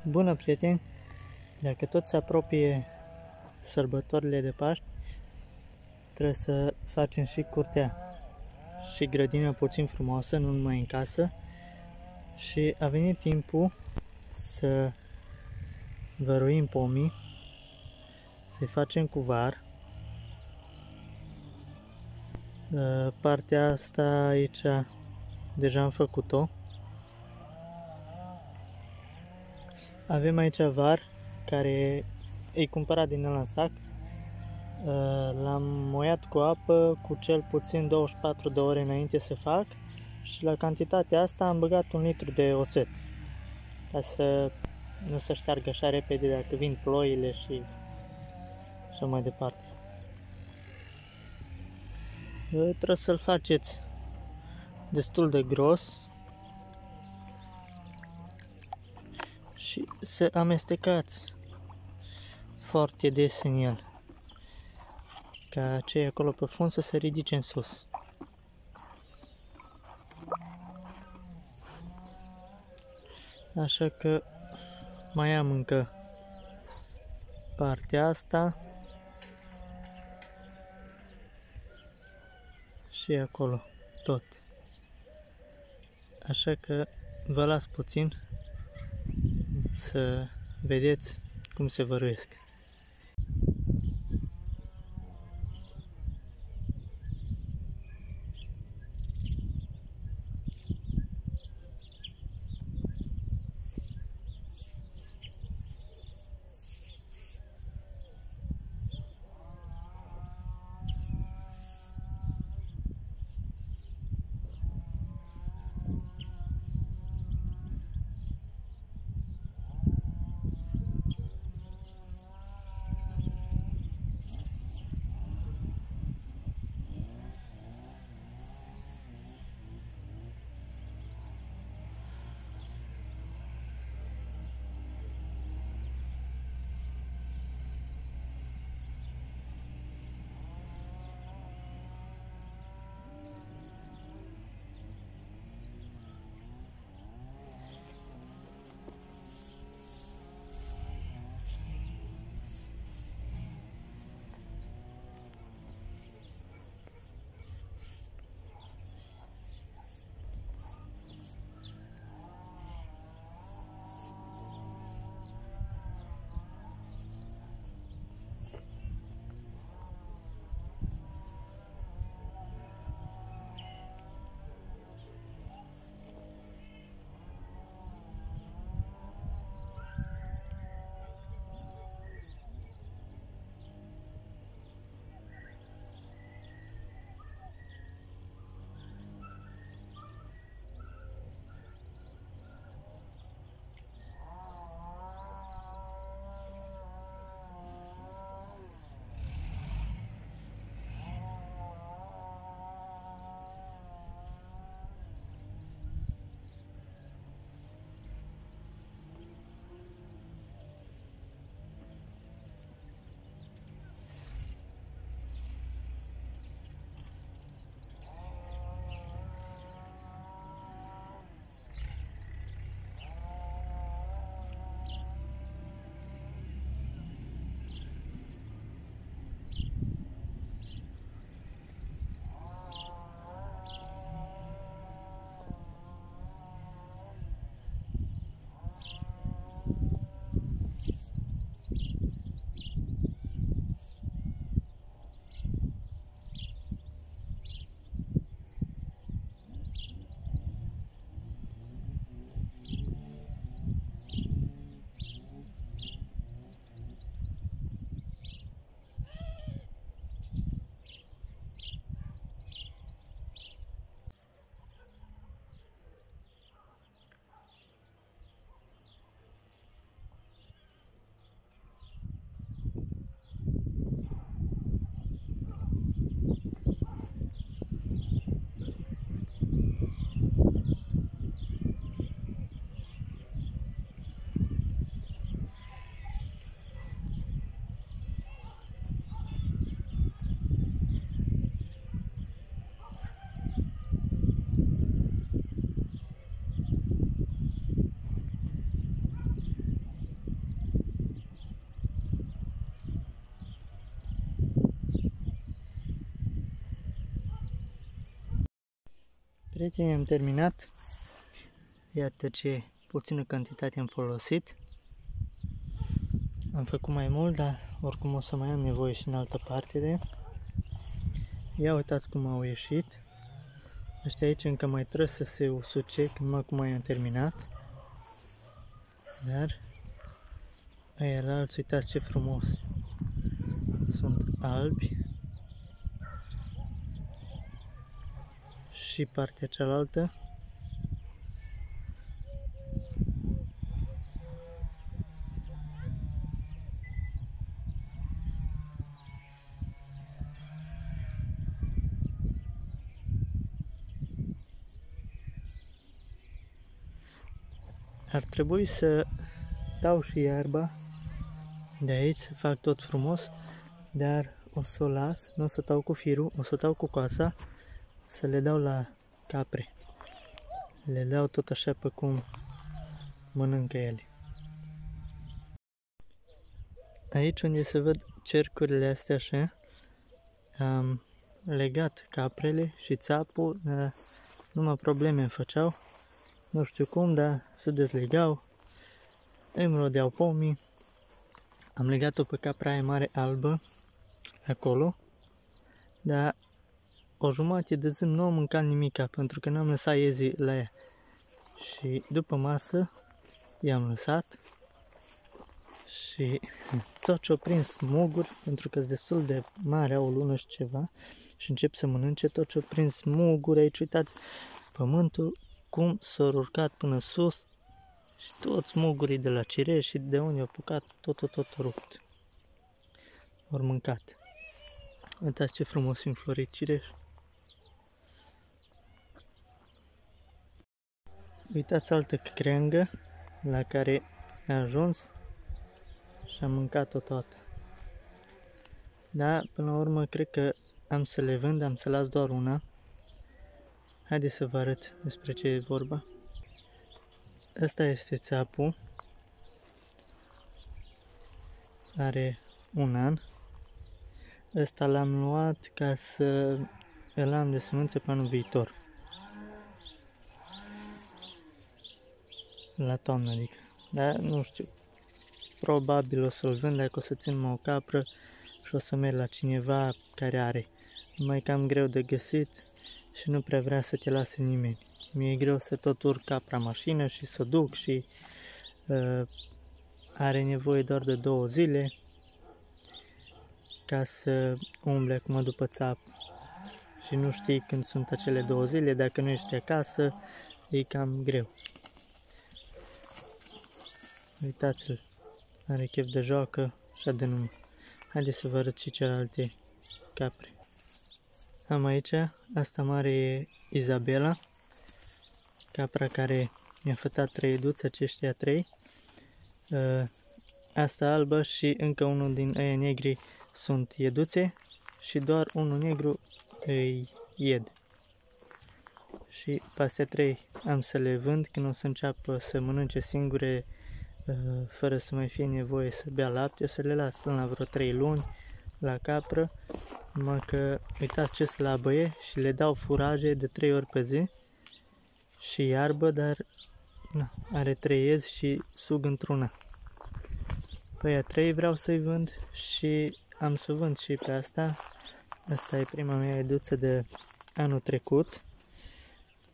Bună, prieteni! Dacă tot se apropie sărbătorile de Paști, trebuie să facem și curtea și grădina puțin frumoasă, nu numai în casă. Și a venit timpul să văruim pomii, să-i facem cu var. Partea asta aici deja am făcut-o. Avem aici var care e cumpărat din ăla în sac. L-am moiat cu apă cu cel puțin 24 de ore înainte să fac și la cantitatea asta am băgat 1 litru de oțet ca să nu se șteargă așa repede dacă vin ploile și așa mai departe. Trebuie să-l faceți destul de gros și să amestecați foarte des în el, ca cei acolo pe fund să se ridice în sus. Așa că mai am încă partea asta și acolo tot. Așa că vă las puțin să vedeți cum se văruiesc. prieteni, am terminat. Iată ce puțină cantitate am folosit. Am făcut mai mult, dar oricum o să mai am nevoie și în altă parte de. Ia uitați cum au ieșit. Ăștia aici încă mai trebuie să se usuce, că numai cum am terminat. Dar aia la alți, uitați ce frumos. Sunt albi. Și partea cealaltă. Ar trebui să dau și iarba de aici, să fac tot frumos, dar o să o las, nu o să dau cu firul, o să dau cu coasa, să le dau la capre. Le dau tot așa pe cum mănâncă ele. Aici unde se văd cercurile astea așa, am legat caprele și țapul, dar numai probleme îmi făceau. Nu știu cum, dar se dezlegau, îmi rodeau pomii. Am legat-o pe capra aia mare albă, acolo, dar o jumătate de zi nu am mâncat nimica, pentru că n-am lăsat iezii la ea. Și după masă i-am lăsat și tot ce-o prins muguri, pentru că sunt destul de mare, au o lună și ceva, și încep să mănânce, tot ce-o prins muguri, aici uitați pământul cum s-a urcat până sus și toți mugurii de la cireș și de unde au apucat, tot rupt. Ori mâncat. Uitați ce frumos înflorit cireș. Uitați altă creangă la care a ajuns și am mâncat-o toată. Da, până la urmă cred că am să le vând, am să las doar una. Haideți să vă arăt despre ce e vorba. Ăsta este țapul. Are 1 an. Ăsta l-am luat ca să îl am de sămânță pe anul viitor. La toamnă, adică. Dar nu știu. Probabil o să-l vând dacă o să țin mă o capră și o să merg la cineva care are. Numai cam greu de găsit și nu prea vrea să te lase nimeni. Mi-e greu să tot urc capra mașină și să o duc și are nevoie doar de 2 zile ca să umble acum după țap. Și nu știi când sunt acele 2 zile, dacă nu ești acasă, e cam greu. Uitați-l, are chef de joacă și de numai. Haideți să vă arăt și celelalte capre. Am aici, asta mare e Izabela, capra care mi-a fătat 3 eduți, aceștia 3. Asta albă și încă unul din aia negri sunt ieduțe și doar unul negru îi ied. Și pe astea 3 am să le vând când o să înceapă să mănânce singure fără să mai fie nevoie să bea lapte, o să le las până la vreo 3 luni la capră, numai că uitați ce slabă e și le dau furaje de 3 ori pe zi și iarbă, dar na, are 3 iezi și sug într-una. Pe aia 3 vreau să-i vând și am să vând și pe asta. Asta e prima mea eduță de anul trecut.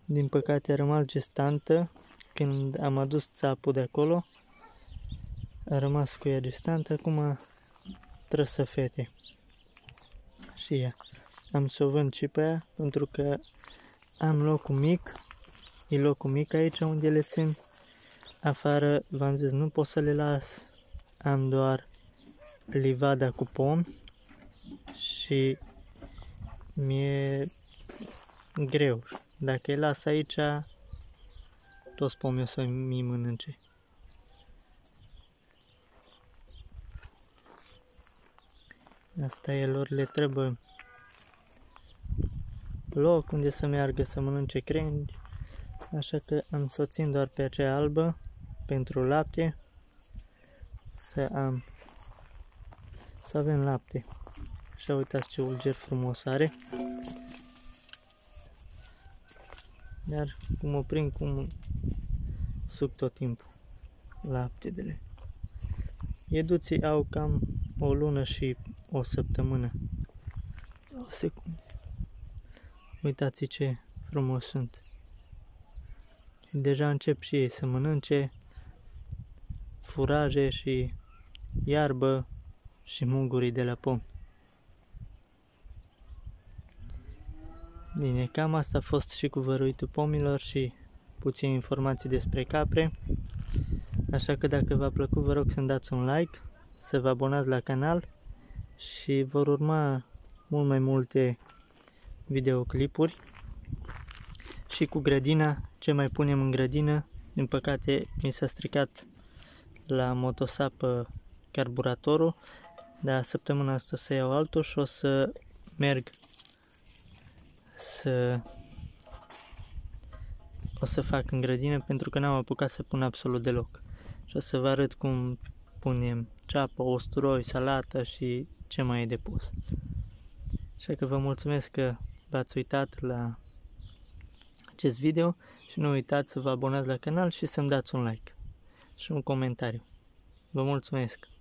Din păcate a rămas gestantă când am adus țapul de acolo. A rămas cu ea gestantă, acum trebuie să fete. Și ea. Am să o vând și pe ea pentru că am locul mic. E locul mic aici unde le țin. Afară, v-am zis, nu pot să le las. Am doar livada cu pomi și mi-e greu. Dacă îi las aici, toți pomii o să mi mănânce. Asta e, lor le trebuie loc unde să meargă să mănânce crengi, așa că am să o țin doar pe aceea albă pentru lapte, să avem lapte. Și uitați ce ulger frumos are. Dar cum o prind, cum suc tot timpul laptele. Ieduții au cam o lună și o săptămână. O secundă. Uitați ce frumos sunt. Și deja încep și ei să mănânce furaje și iarbă și mugurii de la pom. Bine, cam asta a fost și cu văruitul pomilor și puține informații despre capre. Așa că dacă v-a plăcut, vă rog să-mi dați un like, să vă abonați la canal și vor urma mult mai multe videoclipuri și cu grădina, ce mai punem în grădină. Din păcate mi s-a stricat la motosapă carburatorul, dar săptămâna asta o să iau altul și o să merg o să fac în grădină, pentru că n-am apucat să pun absolut deloc. Și o să vă arăt cum punem ceapă, usturoi, salată și ce mai e de pus. Așa că vă mulțumesc că v-ați uitat la acest video și nu uitați să vă abonați la canal și să-mi dați un like și un comentariu. Vă mulțumesc!